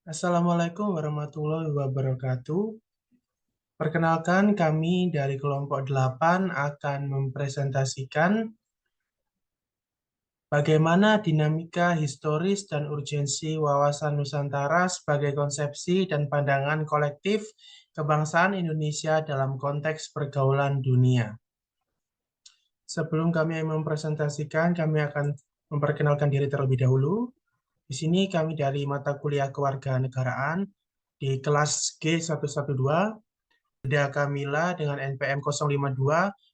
Assalamualaikum warahmatullahi wabarakatuh. Perkenalkan, kami dari kelompok 8 akan mempresentasikan bagaimana dinamika historis dan urgensi wawasan Nusantara sebagai konsepsi dan pandangan kolektif kebangsaan Indonesia dalam konteks pergaulan dunia. Sebelum kami mempresentasikan, kami akan memperkenalkan diri terlebih dahulu. Di sini kami dari mata kuliah kewarganegaraan di kelas G112. Ada Kamila dengan NPM 052,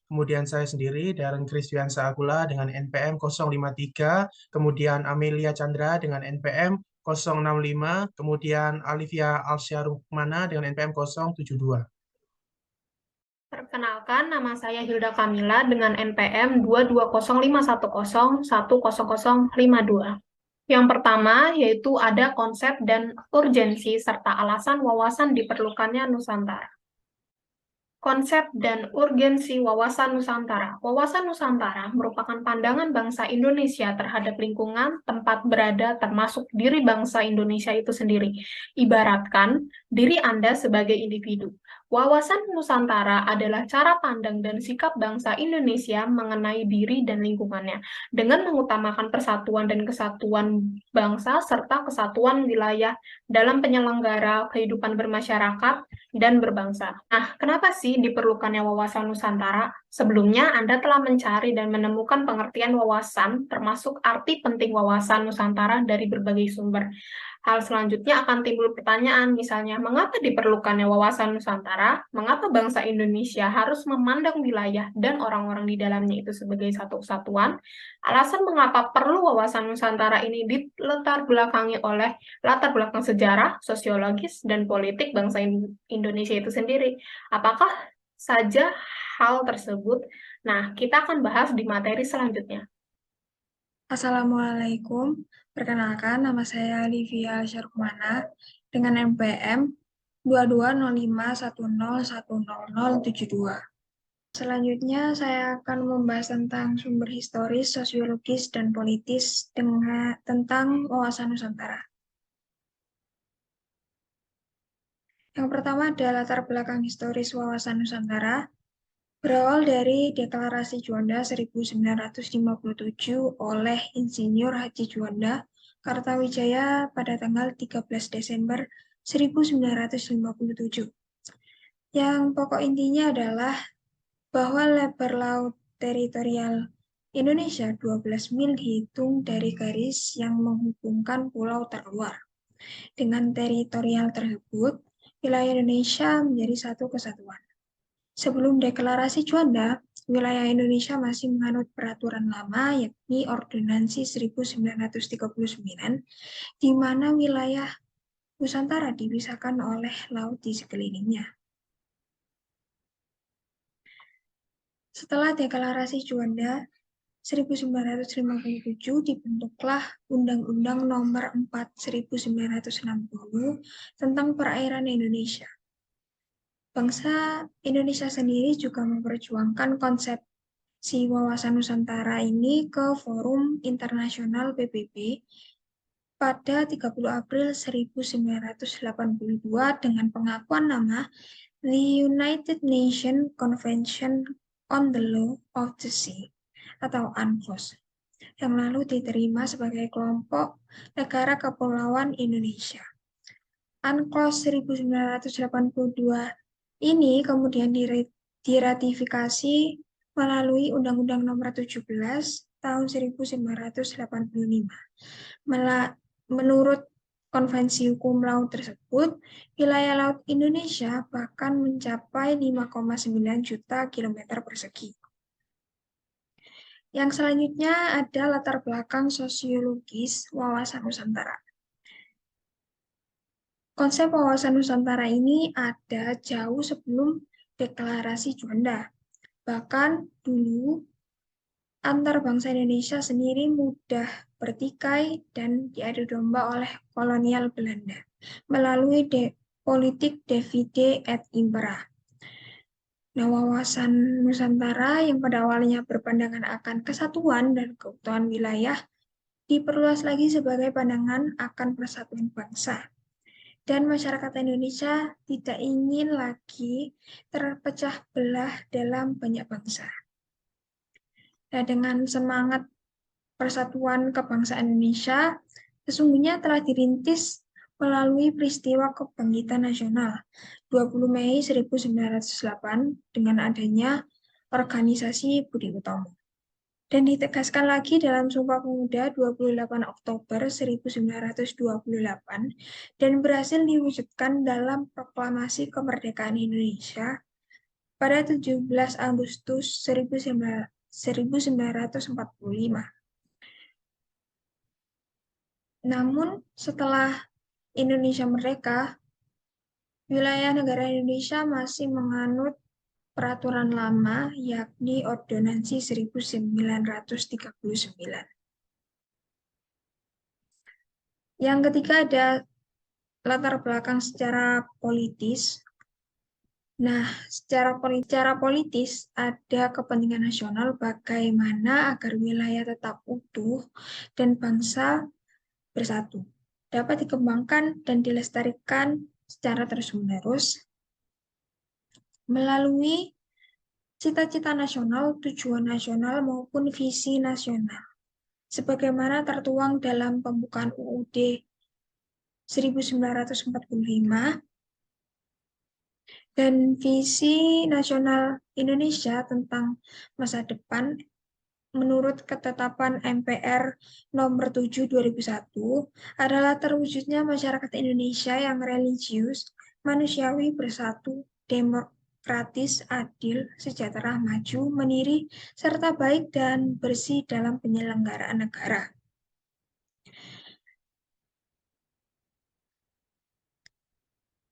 kemudian saya sendiri, Darren Krisdiansa Akula dengan NPM 053, kemudian Amelia Chandra dengan NPM 065, kemudian Alivia Alsyarukmana dengan NPM 072. Perkenalkan, nama saya Hilda Kamila dengan NPM 22051010052. Yang pertama yaitu ada konsep dan urgensi serta alasan wawasan diperlukannya Nusantara. Konsep dan urgensi wawasan Nusantara. Wawasan Nusantara merupakan pandangan bangsa Indonesia terhadap lingkungan, tempat berada, termasuk diri bangsa Indonesia itu sendiri. Ibaratkan diri Anda sebagai individu. Wawasan Nusantara adalah cara pandang dan sikap bangsa Indonesia mengenai diri dan lingkungannya, dengan mengutamakan persatuan dan kesatuan bangsa serta kesatuan wilayah dalam penyelenggara kehidupan bermasyarakat dan berbangsa. Nah, kenapa sih diperlukannya wawasan Nusantara? Sebelumnya, Anda telah mencari dan menemukan pengertian wawasan, termasuk arti penting wawasan Nusantara dari berbagai sumber. Hal selanjutnya akan timbul pertanyaan, misalnya, mengapa diperlukannya wawasan Nusantara? Mengapa bangsa Indonesia harus memandang wilayah dan orang-orang di dalamnya itu sebagai satu kesatuan? Alasan mengapa perlu wawasan Nusantara ini dilatar belakangi oleh latar belakang sejarah, sosiologis, dan politik bangsa Indonesia itu sendiri. Apakah saja hal tersebut? Nah, kita akan bahas di materi selanjutnya. Assalamualaikum, perkenalkan nama saya Livia Syarukmana dengan NPM 2205101072. Selanjutnya saya akan membahas tentang sumber historis, sosiologis, dan politis tentang wawasan Nusantara. Yang pertama adalah latar belakang historis wawasan Nusantara. Berawal dari Deklarasi Juanda 1957 oleh Insinyur Haji Juanda Kartawijaya pada tanggal 13 Desember 1957. Yang pokok intinya adalah bahwa lebar laut teritorial Indonesia 12 mil dihitung dari garis yang menghubungkan pulau terluar. Dengan teritorial tersebut, wilayah Indonesia menjadi satu kesatuan. Sebelum Deklarasi Juanda, wilayah Indonesia masih menganut peraturan lama, yakni Ordonansi 1939, di mana wilayah Nusantara dipisahkan oleh laut di sekelilingnya. Setelah Deklarasi Juanda 1957 dibentuklah Undang-Undang Nomor 4 1960 tentang Perairan Indonesia. Bangsa Indonesia sendiri juga memperjuangkan konsep si wawasan Nusantara ini ke Forum Internasional PBB pada 30 April 1982 dengan pengakuan nama The United Nations Convention on the Law of the Sea atau UNCLOS yang lalu diterima sebagai kelompok negara kepulauan Indonesia. UNCLOS 1982 ini kemudian diratifikasi melalui Undang-Undang Nomor 17 tahun 1985. Menurut Konvensi Hukum Laut tersebut, wilayah laut Indonesia bahkan mencapai 5,9 juta kilometer persegi. Yang selanjutnya ada latar belakang sosiologis wawasan Nusantara. Konsep wawasan Nusantara ini ada jauh sebelum Deklarasi Juanda. Bahkan dulu antar bangsa Indonesia sendiri mudah bertikai dan diadu domba oleh kolonial Belanda melalui politik divide et impera. Nah, wawasan Nusantara yang pada awalnya berpandangan akan kesatuan dan keutuhan wilayah diperluas lagi sebagai pandangan akan persatuan bangsa. dan masyarakat Indonesia tidak ingin lagi terpecah belah dalam banyak bangsa. Nah, dengan semangat persatuan kebangsaan Indonesia, sesungguhnya telah dirintis melalui peristiwa kebangkitan nasional 20 Mei 1908 dengan adanya organisasi Budi Utomo. Dan ditegaskan lagi dalam Sumpah Pemuda 28 Oktober 1928 dan berhasil diwujudkan dalam Proklamasi Kemerdekaan Indonesia pada 17 Agustus 1945. Namun, setelah Indonesia merdeka, wilayah negara Indonesia masih menganut peraturan lama, yakni Ordonansi 1939. Yang ketiga ada latar belakang secara politis. Nah, secara politis ada kepentingan nasional bagaimana agar wilayah tetap utuh dan bangsa bersatu, dapat dikembangkan dan dilestarikan secara terus-menerus melalui cita-cita nasional, tujuan nasional, maupun visi nasional. Sebagaimana tertuang dalam pembukaan UUD 1945 dan visi nasional Indonesia tentang masa depan menurut ketetapan MPR nomor 7 2001 adalah terwujudnya masyarakat Indonesia yang religius, manusiawi, bersatu, demokratis, adil, sejahtera, maju, mandiri, serta baik dan bersih dalam penyelenggaraan negara.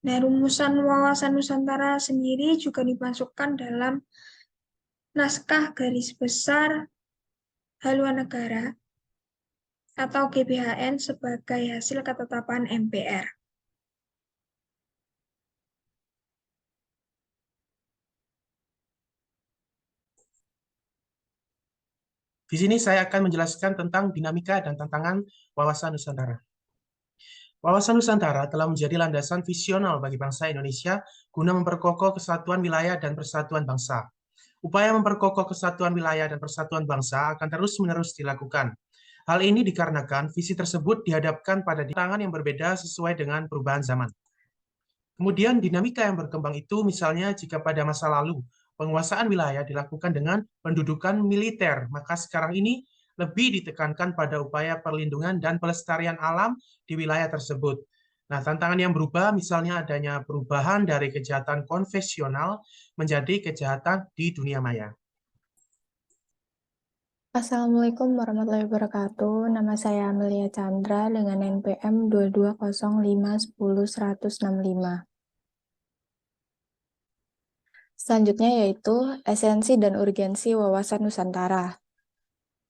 Nah, rumusan wawasan Nusantara sendiri juga dimasukkan dalam naskah garis besar haluan negara atau GBHN sebagai hasil ketetapan MPR. Di sini saya akan menjelaskan tentang dinamika dan tantangan wawasan Nusantara. Wawasan Nusantara telah menjadi landasan visional bagi bangsa Indonesia guna memperkokoh kesatuan wilayah dan persatuan bangsa. Upaya memperkokoh kesatuan wilayah dan persatuan bangsa akan terus-menerus dilakukan. Hal ini dikarenakan visi tersebut dihadapkan pada tantangan yang berbeda sesuai dengan perubahan zaman. Kemudian dinamika yang berkembang itu misalnya jika pada masa lalu penguasaan wilayah dilakukan dengan pendudukan militer, maka sekarang ini lebih ditekankan pada upaya perlindungan dan pelestarian alam di wilayah tersebut. Nah, tantangan yang berubah misalnya adanya perubahan dari kejahatan konvensional menjadi kejahatan di dunia maya. Assalamualaikum warahmatullahi wabarakatuh. Nama saya Amelia Chandra dengan NPM 2205100165. Selanjutnya yaitu esensi dan urgensi wawasan Nusantara.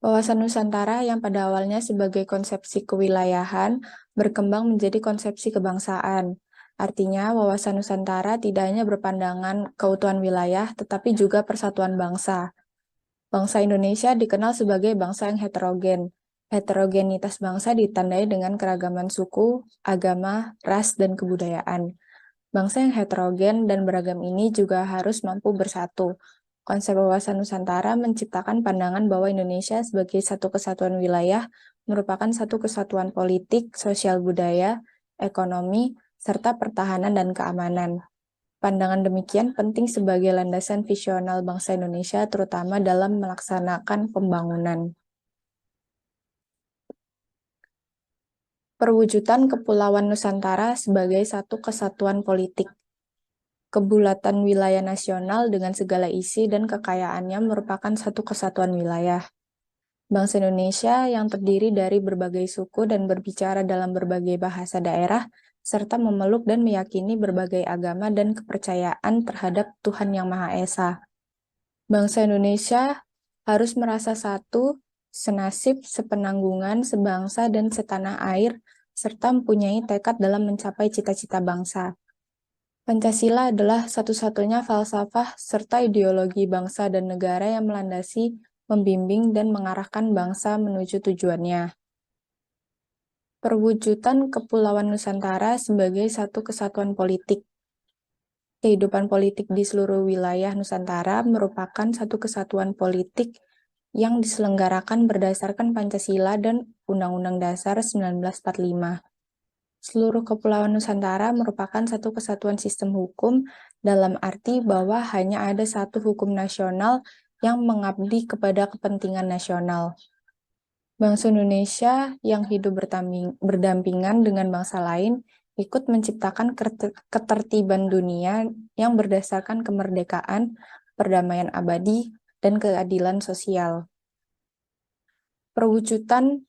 Wawasan Nusantara yang pada awalnya sebagai konsepsi kewilayahan berkembang menjadi konsepsi kebangsaan. Artinya, wawasan Nusantara tidak hanya berpandangan keutuhan wilayah, tetapi juga persatuan bangsa. Bangsa Indonesia dikenal sebagai bangsa yang heterogen. Heterogenitas bangsa ditandai dengan keragaman suku, agama, ras, dan kebudayaan. Bangsa yang heterogen dan beragam ini juga harus mampu bersatu. Konsep wawasan Nusantara menciptakan pandangan bahwa Indonesia sebagai satu kesatuan wilayah merupakan satu kesatuan politik, sosial budaya, ekonomi, serta pertahanan dan keamanan. Pandangan demikian penting sebagai landasan visional bangsa Indonesia, terutama dalam melaksanakan pembangunan. Perwujudan Kepulauan Nusantara sebagai satu kesatuan politik. Kebulatan wilayah nasional dengan segala isi dan kekayaannya merupakan satu kesatuan wilayah. Bangsa Indonesia yang terdiri dari berbagai suku dan berbicara dalam berbagai bahasa daerah, serta memeluk dan meyakini berbagai agama dan kepercayaan terhadap Tuhan Yang Maha Esa. Bangsa Indonesia harus merasa satu, senasib, sepenanggungan, sebangsa, dan setanah air, serta mempunyai tekad dalam mencapai cita-cita bangsa. Pancasila adalah satu-satunya falsafah serta ideologi bangsa dan negara yang melandasi, membimbing, dan mengarahkan bangsa menuju tujuannya. Perwujudan Kepulauan Nusantara sebagai satu kesatuan politik. Kehidupan politik di seluruh wilayah Nusantara merupakan satu kesatuan politik yang diselenggarakan berdasarkan Pancasila dan Undang-Undang Dasar 1945. Seluruh Kepulauan Nusantara merupakan satu kesatuan sistem hukum dalam arti bahwa hanya ada satu hukum nasional yang mengabdi kepada kepentingan nasional. Bangsa Indonesia yang hidup berdampingan dengan bangsa lain ikut menciptakan ketertiban dunia yang berdasarkan kemerdekaan, perdamaian abadi, dan keadilan sosial. Perwujudan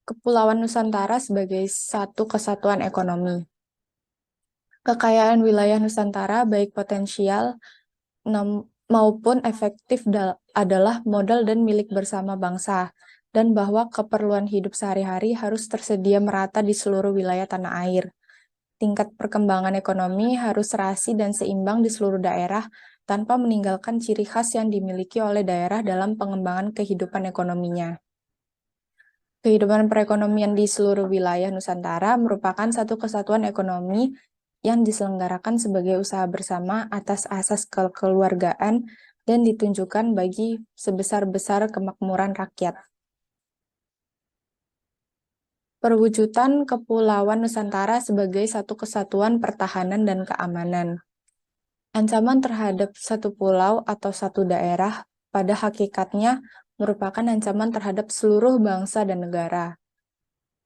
Kepulauan Nusantara sebagai satu kesatuan ekonomi. Kekayaan wilayah Nusantara baik potensial maupun efektif adalah modal dan milik bersama bangsa, dan bahwa keperluan hidup sehari-hari harus tersedia merata di seluruh wilayah tanah air. Tingkat perkembangan ekonomi harus serasi dan seimbang di seluruh daerah tanpa meninggalkan ciri khas yang dimiliki oleh daerah dalam pengembangan kehidupan ekonominya. Kehidupan perekonomian di seluruh wilayah Nusantara merupakan satu kesatuan ekonomi yang diselenggarakan sebagai usaha bersama atas asas kekeluargaan dan ditunjukkan bagi sebesar-besar kemakmuran rakyat. Perwujudan Kepulauan Nusantara sebagai satu kesatuan pertahanan dan keamanan. Ancaman terhadap satu pulau atau satu daerah pada hakikatnya merupakan ancaman terhadap seluruh bangsa dan negara.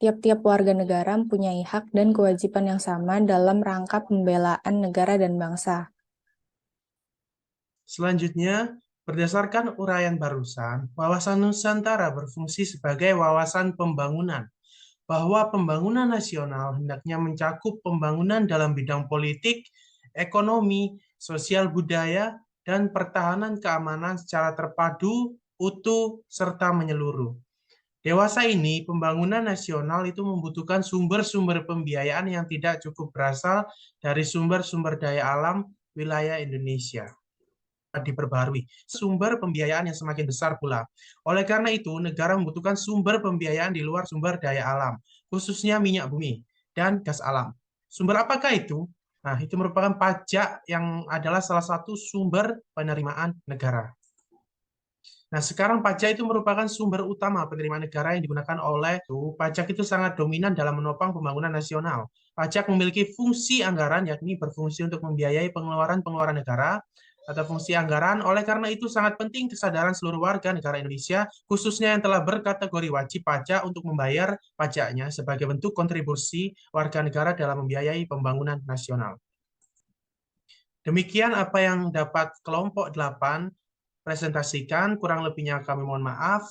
Tiap-tiap warga negara mempunyai hak dan kewajiban yang sama dalam rangka pembelaan negara dan bangsa. Selanjutnya, berdasarkan uraian barusan, wawasan Nusantara berfungsi sebagai wawasan pembangunan, bahwa pembangunan nasional hendaknya mencakup pembangunan dalam bidang politik, ekonomi, sosial budaya, dan pertahanan keamanan secara terpadu, utuh, serta menyeluruh. Dewasa ini, pembangunan nasional itu membutuhkan sumber-sumber pembiayaan yang tidak cukup berasal dari sumber-sumber daya alam wilayah Indonesia. Diperbarui sumber pembiayaan yang semakin besar pula. Oleh karena itu, negara membutuhkan sumber pembiayaan di luar sumber daya alam, khususnya minyak bumi dan gas alam. Sumber apakah itu? Nah, itu merupakan pajak yang adalah salah satu sumber penerimaan negara. Nah, sekarang pajak itu merupakan sumber utama penerimaan negara yang digunakan oleh pajak itu sangat dominan dalam menopang pembangunan nasional. Pajak memiliki fungsi anggaran, yakni berfungsi untuk membiayai pengeluaran-pengeluaran negara atau fungsi anggaran. Oleh karena itu sangat penting kesadaran seluruh warga negara Indonesia, khususnya yang telah berkategori wajib pajak untuk membayar pajaknya sebagai bentuk kontribusi warga negara dalam membiayai pembangunan nasional. Demikian apa yang dapat kelompok 8 presentasikan, kurang lebihnya kami mohon maaf.